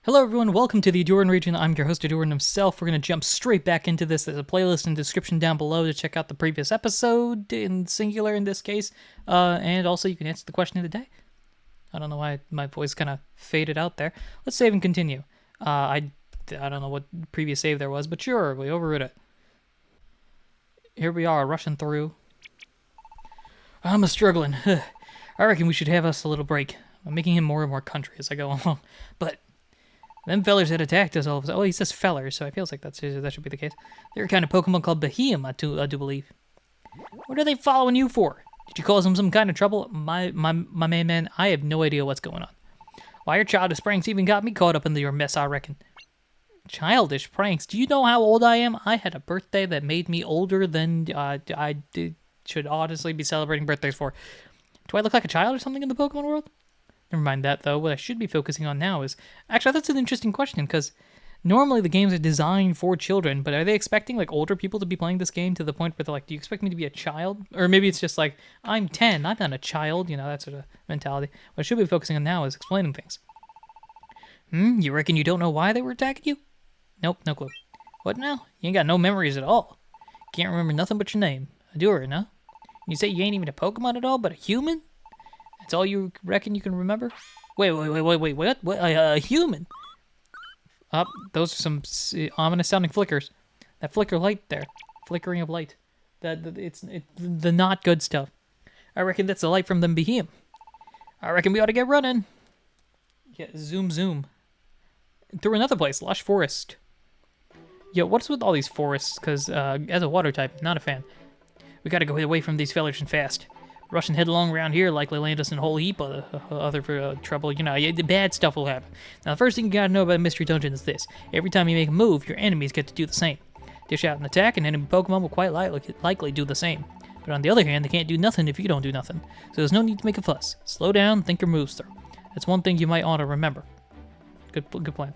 Hello everyone, welcome to the Ahdurin region. I'm your host Ahdurin himself. We're going to jump straight back into this. There's a playlist in the description down below to check out the previous episode, in singular in this case, and also you can answer the question of the day. I don't know why my voice kind of faded out there. Let's save and continue. I don't know what previous save there was, but sure, we overrode it. Here we are, rushing through. I'm struggling. I reckon we should have us a little break. I'm making him more and more country as I go along, but them fellers that attacked us all of a sudden. Oh, he says fellers, so I feels like that should be the case. They're a kind of Pokemon called Behemoth, I do believe. What are they following you for? Did you cause them some kind of trouble? My man, I have no idea what's going on. Why, your childish pranks even got me caught up into your mess, I reckon. Childish pranks? Do you know how old I am? I had a birthday that made me older than should honestly be celebrating birthdays for. Do I look like a child or something in the Pokemon world? Never mind that, though. What I should be focusing on now is... Actually, that's an interesting question, because normally the games are designed for children, but are they expecting, like, older people to be playing this game to the point where they're like, do you expect me to be a child? Or maybe it's just like, I'm 10, I'm not a child, you know, that sort of mentality. What I should be focusing on now is explaining things. You reckon you don't know why they were attacking you? Nope, no clue. What now? You ain't got no memories at all. Can't remember nothing but your name. Ahdurin, huh? You say you ain't even a Pokemon at all, but a human? That's all you reckon you can remember? Wait, what? What? A human? Those are some ominous-sounding flickers. That flicker light there. Flickering of light. It's the not good stuff. I reckon that's the light from them Behemoth. I reckon we ought to get running. Yeah, zoom. Through another place, Lush Forest. Yo, what's with all these forests? Because as a water type, not a fan. We gotta go away from these fellers and fast. Rushing headlong around here likely land us in a whole heap of other trouble. You know, the bad stuff will happen. Now, the first thing you gotta know about Mystery Dungeon is this. Every time you make a move, your enemies get to do the same. Dish out an attack, and enemy Pokemon will quite likely do the same. But on the other hand, they can't do nothing if you don't do nothing. So there's no need to make a fuss. Slow down, think your moves through. That's one thing you might want to remember. Good plan.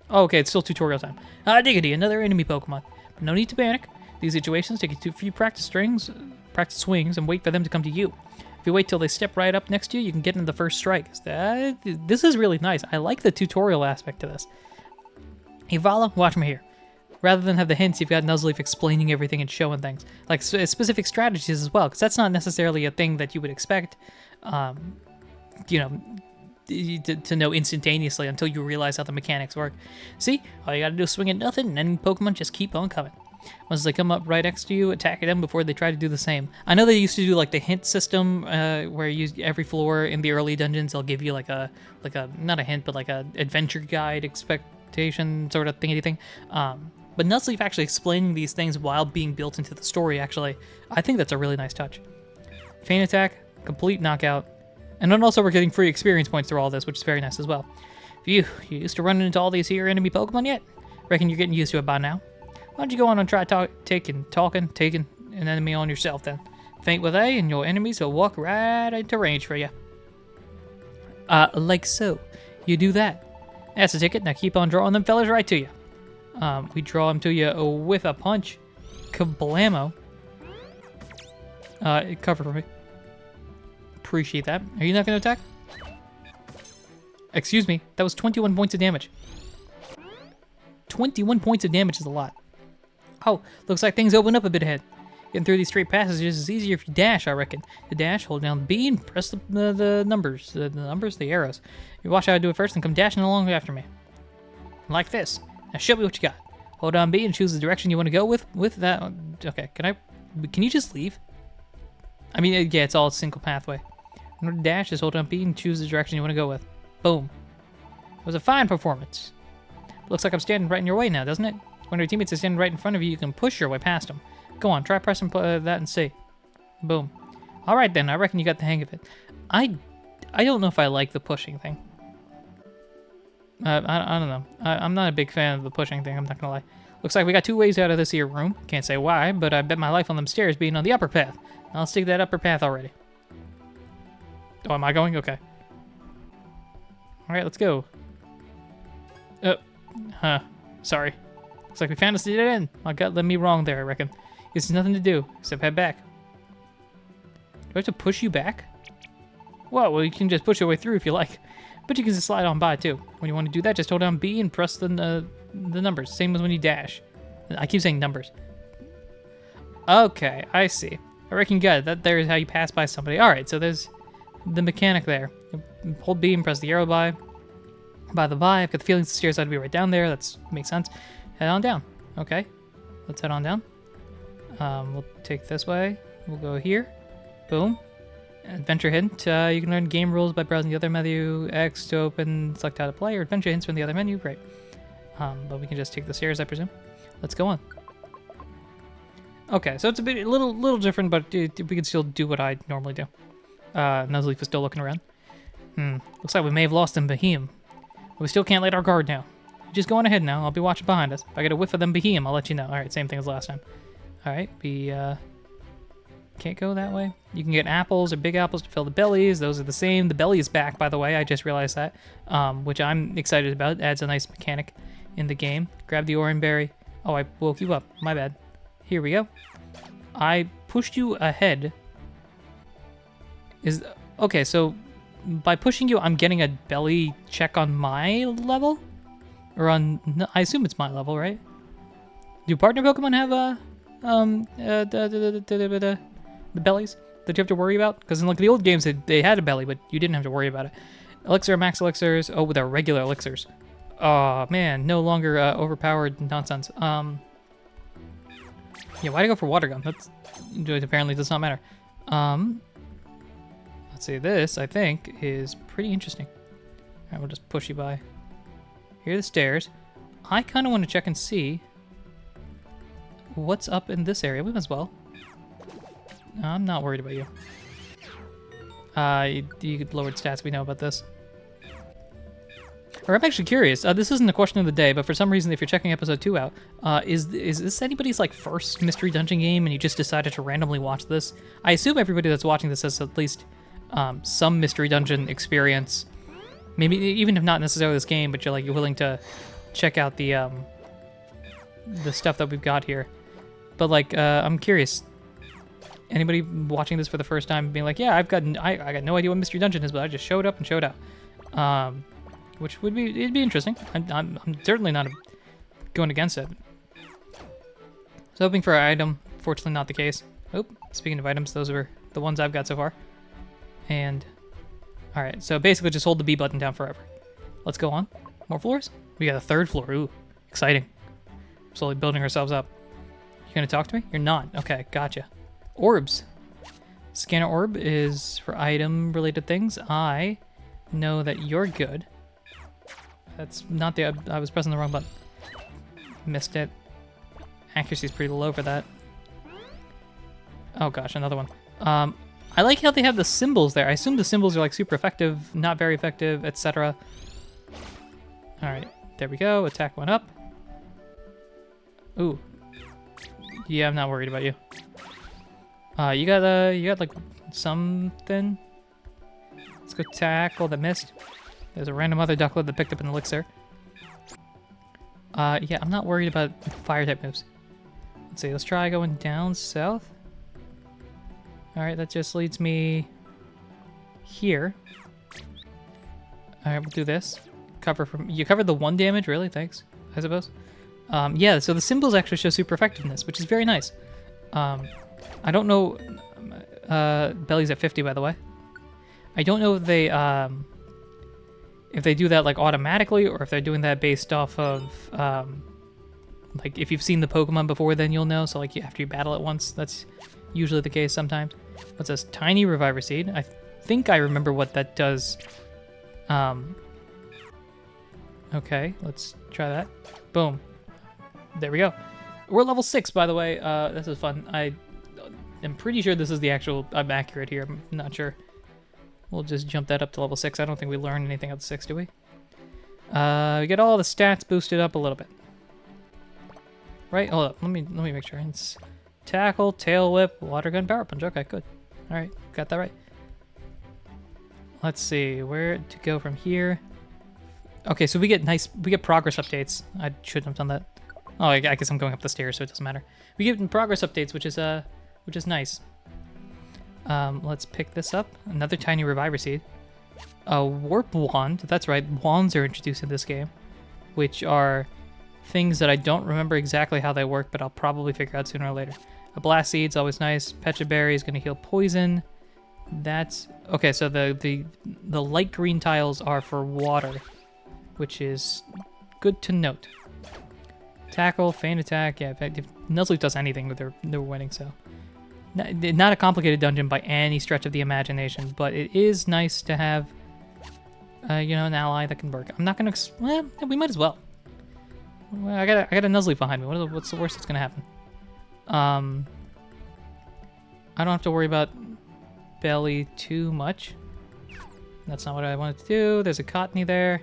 Oh, okay, it's still tutorial time. Diggity, another enemy Pokemon. But no need to panic. These situations take a few practice swings, and wait for them to come to you. If you wait till they step right up next to you, you can get into the first strike. This is really nice. I like the tutorial aspect to this. Hey, Vala, watch me here. Rather than have the hints, you've got Nuzleaf explaining everything and showing things. Like specific strategies as well, because that's not necessarily a thing that you would expect, you know, to know instantaneously until you realize how the mechanics work. See? All you gotta do is swing at nothing, and then Pokemon just keep on coming. Once they come up right next to you, attack them before they try to do the same. I know they used to do like the hint system, where you use every floor in the early dungeons, they'll give you like a not a hint, but like a adventure guide expectation sort of thingy thing. But Nuzleaf actually explaining these things while being built into the story, actually, I think that's a really nice touch. Feint attack, complete knockout, and then also we're getting free experience points through all this, which is very nice as well. Phew, you used to running into all these here enemy Pokemon yet? Reckon you're getting used to it by now? Why don't you go on and try taking an enemy on yourself then? Feint with A, and your enemies will walk right into range for you. Like so. You do that. That's a ticket. Now keep on drawing them fellas right to you. We draw them to you with a punch. Kablamo. Cover for me. Appreciate that. Are you not going to attack? Excuse me. That was 21 points of damage. 21 points of damage is a lot. Oh, looks like things open up a bit ahead. Getting through these straight passages is easier if you dash, I reckon. To dash, hold down B and press the numbers. The arrows. You watch how I do it first and come dashing along after me. Like this. Now show me what you got. Hold down B and choose the direction you want to go with that. Okay, can you just leave? I mean, yeah, it's all a single pathway. In order to dash, just hold down B and choose the direction you want to go with. Boom. It was a fine performance. Looks like I'm standing right in your way now, doesn't it? When your teammates are standing right in front of you, you can push your way past them. Go on, try pressing that and see. Boom. All right then, I reckon you got the hang of it. I don't know if I like the pushing thing. I don't know. I'm not a big fan of the pushing thing, I'm not gonna lie. Looks like we got two ways out of this here room. Can't say why, but I bet my life on them stairs being on the upper path. I'll stick that upper path already. Oh, am I going? Okay. All right, let's go. Sorry. Looks like we found us to dead end. My gut led me wrong there, I reckon. There's nothing to do except head back. Do I have to push you back? Well, you can just push your way through if you like. but you can just slide on by too. When you want to do that, just hold down B and press the numbers. Same as when you dash. I keep saying numbers. Okay, I see. I reckon you got it. That there is how you pass by somebody. All right, so there's the mechanic there. Hold B and press the arrow by. By the by, I've got the feeling the stairs ought to be right down there. That makes sense. Head on down. Okay, let's head on down. We'll take this way. We'll go here. Boom. Adventure hint. You can learn game rules by browsing the other menu. X to open, select how to play, or adventure hints from the other menu. Great. But we can just take the stairs, I presume. Let's go on. Okay, so it's a little different, but we can still do what I normally do. Nuzleaf is still looking around. Looks like we may have lost them Behem. But we still can't let our guard down. Just go on ahead now. I'll be watching behind us. If I get a whiff of them Behem, I'll let you know. All right, same thing as last time. All right, we can't go that way. You can get apples or big apples to fill the bellies. Those are the same. The belly is back, by the way. I just realized that, which I'm excited about. Adds a nice mechanic in the game. Grab the orange berry. Oh, I woke you up. My bad. Here we go. I pushed you ahead. Okay, so by pushing you, I'm getting a belly check on my level? Or on... No, I assume it's my level, right? Do partner Pokemon have the bellies that you have to worry about? Because in like the old games, they had a belly, but you didn't have to worry about it. Elixir, max elixirs. Oh, with our regular elixirs. Oh, man. No longer overpowered nonsense. Yeah, why'd I go for water gun? That's... Apparently does not matter. Let's see. This, I think, is pretty interesting. All right, we'll just push you by. Here are the stairs. I kind of want to check and see what's up in this area. We might as well. I'm not worried about you. You lowered stats. We know about this. Or I'm actually curious. This isn't a question of the day, but for some reason, if you're checking episode 2 out, is this anybody's like first mystery dungeon game, and you just decided to randomly watch this? I assume everybody that's watching this has at least some mystery dungeon experience. Maybe even if not necessarily this game, but you're willing to check out the stuff that we've got here. But like, I'm curious. Anybody watching this for the first time, being like, yeah, I got no idea what mystery dungeon is, but I just showed up and showed out. Which it'd be interesting. I'm certainly not going against it. So hoping for an item. Fortunately, not the case. Oh, speaking of items, those are the ones I've got so far. And all right, so basically just hold the B button down forever. Let's go on. More floors? We got a third floor. Ooh, exciting. Slowly building ourselves up. You gonna talk to me? You're not. Okay, gotcha. Orbs. Scanner orb is for item-related things. I know that you're good. That's not the... I was pressing the wrong button. Missed it. Accuracy is pretty low for that. Oh gosh, another one. I like how they have the symbols there. I assume the symbols are like super effective, not very effective, etc. Alright, there we go. Attack went up. Ooh. Yeah, I'm not worried about you. You got like something. Let's go tackle the mist. There's a random other ducklet that picked up an elixir. Yeah, I'm not worried about fire type moves. Let's see, let's try going down south. Alright, that just leads me here. Alright, we'll do this. You covered the 1 damage, really? Thanks, I suppose. Yeah, so the symbols actually show super effectiveness, which is very nice. I don't know... Belly's at 50, by the way. I don't know if they do that like automatically, or if they're doing that based off of like if you've seen the Pokemon before, then you'll know. So like after you battle it once, that's usually the case sometimes. What's this? Tiny Reviver Seed. I think I remember what that does. Okay, let's try that. Boom. There we go. We're level 6, by the way. This is fun. I am pretty sure this is the actual... I'm accurate here. I'm not sure. We'll just jump that up to level 6. I don't think we learned anything at 6, do we? We get all the stats boosted up a little bit. Right? Hold up. Let me make sure. It's tackle, tail whip, water gun, power punch. Okay, good. All right, got that right. Let's see where to go from here. Okay, so we get progress updates. I shouldn't have done that. Oh, I guess I'm going up the stairs, so it doesn't matter. We get progress updates, which is nice. Let's pick this up. Another Tiny Reviver Seed. A warp wand. That's right, wands are introduced in this game, which are things that I don't remember exactly how they work, but I'll probably figure out sooner or later. A blast seed's always nice. Pecha berry is going to heal poison. That's okay. So the light green tiles are for water, which is good to note. Tackle, feint attack. Yeah, in fact, if Nuzleaf does anything, they're winning. So not a complicated dungeon by any stretch of the imagination, but it is nice to have you know, an ally that can work. I'm not gonna. Well, we might as well. I got a Nuzleaf behind me. What's the worst that's gonna happen? I don't have to worry about Belly too much. That's not what I wanted to do. There's a Cottony there.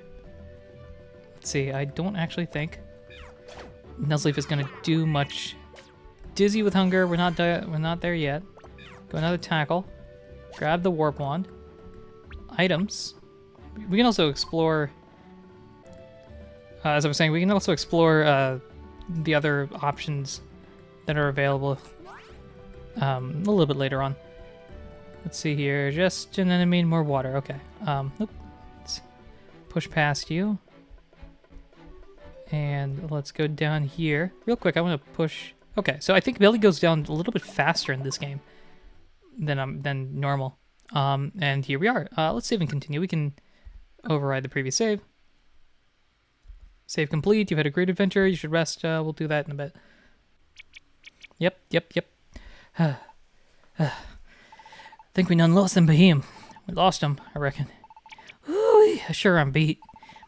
Let's see. I don't actually think Nuzleaf is gonna do much. Dizzy with hunger. We're not there yet. Go another tackle. Grab the warp wand. Items. We can also explore. As I was saying, we can also explore the other options that are available a little bit later on. Let's see here. Just an enemy and more water. Okay. Nope. Let's push past you. And let's go down here. Real quick, I want to push. Okay, so I think Billy goes down a little bit faster in this game than normal. And here we are. Let's save and continue. We can override the previous save. Save complete. You've had a great adventure. You should rest. We'll do that in a bit. Yep. Think we done lost them Bahim. We lost them, I reckon. Ooh, sure I'm beat.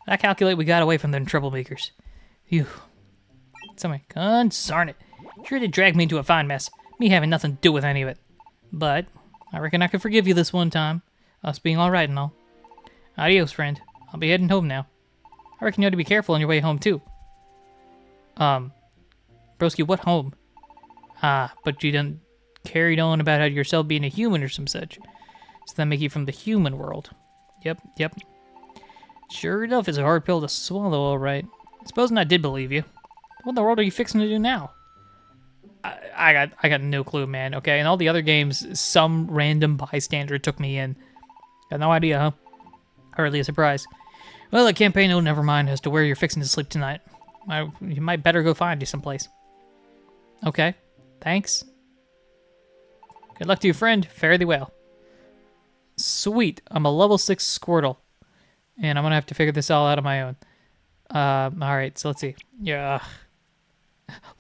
But I calculate we got away from them troublemakers. Phew. Somebody, consarn it. Sure did drag me into a fine mess. Me having nothing to do with any of it. But I reckon I could forgive you this one time. Us being alright and all. Adios, friend. I'll be heading home now. I reckon you ought to be careful on your way home, too. Broski, what home? Ah, but you done carried on about how yourself being a human or some such. So that make you from the human world. Yep. Sure enough, it's a hard pill to swallow, all right. Supposing I did believe you. What in the world are you fixing to do now? I got no clue, man. Okay, in all the other games, some random bystander took me in. Got no idea, huh? Hardly a surprise. Well, I can't pay no never mind as to where you're fixing to sleep tonight. You might better go find you someplace. Okay, thanks. Good luck to you, friend. Fare thee well. Sweet, I'm a level 6 Squirtle. And I'm gonna have to figure this all out on my own. Alright, so let's see. Yeah.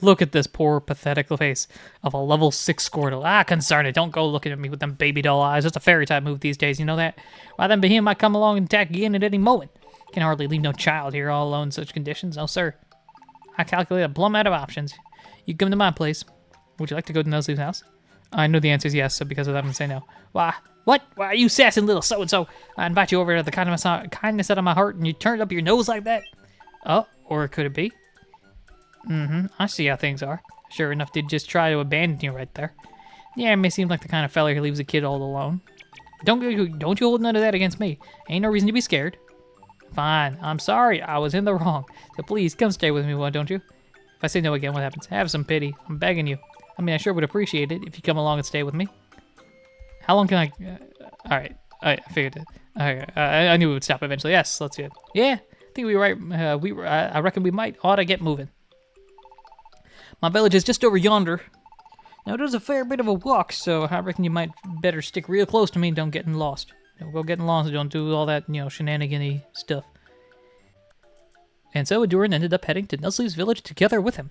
Look at this poor, pathetic face of a level 6 Squirtle. Ah, concern it. Don't go looking at me with them baby doll eyes. It's a fairy type move these days, you know that? Why, then Bahim might come along and attack again at any moment. Can hardly leave no child here all alone in such conditions. No, sir. I calculate a plumb out of options. You come to my place. Would you like to go to Nuzleaf's house? I know the answer is yes, so because of that I'm going to say no. Why? What? Why are you sassing little so-and-so? I invite you over to the kindness out of my heart and you turned up your nose like that? Oh, or could it be? I see how things are. Sure enough, did just try to abandon you right there. Yeah, it may seem like the kind of fella who leaves a kid all alone. Don't you hold none of that against me. Ain't no reason to be scared. Fine, I'm sorry, I was in the wrong. So please, come stay with me, why don't you? If I say no again, what happens? Have some pity. I'm begging you. I mean, I sure would appreciate it if you come along and stay with me. How long can I... Alright, I figured it. I knew it would stop eventually. Yes, let's do it. Yeah, I think we were right. I reckon we ought to get moving. My village is just over yonder. Now, it is a fair bit of a walk, so I reckon you might better stick real close to me and don't get lost. Don't go getting lost and don't do all that, shenanigan-y stuff. And so Ahdurin ended up heading to Nuzleaf's village together with him.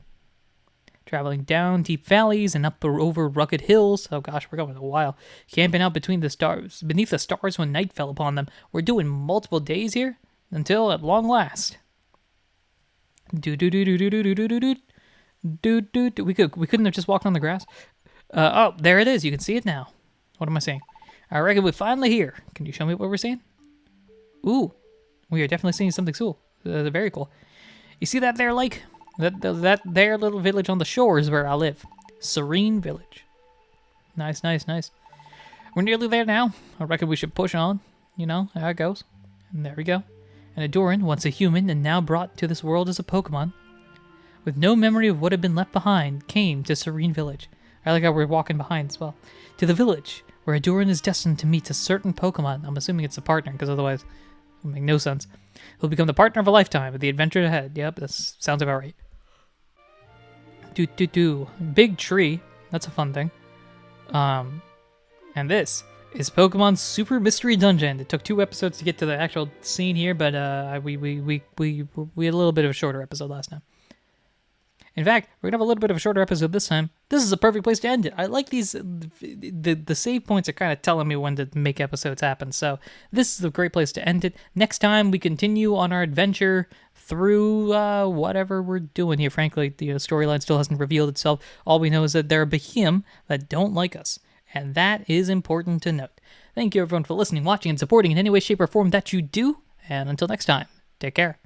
Traveling down deep valleys and up or over rugged hills. Oh gosh, we're going a while. Camping out beneath the stars when night fell upon them. We're doing multiple days here until at long last. We couldn't have just walked on the grass. Oh, there it is. You can see it now. What am I saying? I reckon we're finally here. Can you show me what we're seeing? Ooh, we are definitely seeing something cool. Very cool. You see that there lake? That there little village on the shore is where I live. Serene Village. Nice. We're nearly there now. I reckon we should push on. You know how it goes. And there we go. And Ahdurin, once a human and now brought to this world as a Pokemon, with no memory of what had been left behind, came to Serene Village. I like how we're walking behind as well. To the village, where Ahdurin is destined to meet a certain Pokemon. I'm assuming it's a partner, because otherwise it would make no sense. He'll become the partner of a lifetime with the adventure ahead. Yep, that sounds about right. Big tree. That's a fun thing. And this is Pokemon's Super Mystery Dungeon. It took 2 episodes to get to the actual scene here, but we had a little bit of a shorter episode last time. In fact, we're gonna have a little bit of a shorter episode this time. This is a perfect place to end it. I like these. The save points are kind of telling me when to make episodes happen, so this is a great place to end it. Next time, we continue on our adventure through whatever we're doing here. Frankly, the storyline still hasn't revealed itself. All we know is that there are Behem that don't like us, and that is important to note. Thank you, everyone, for listening, watching, and supporting in any way, shape, or form that you do. And until next time, take care.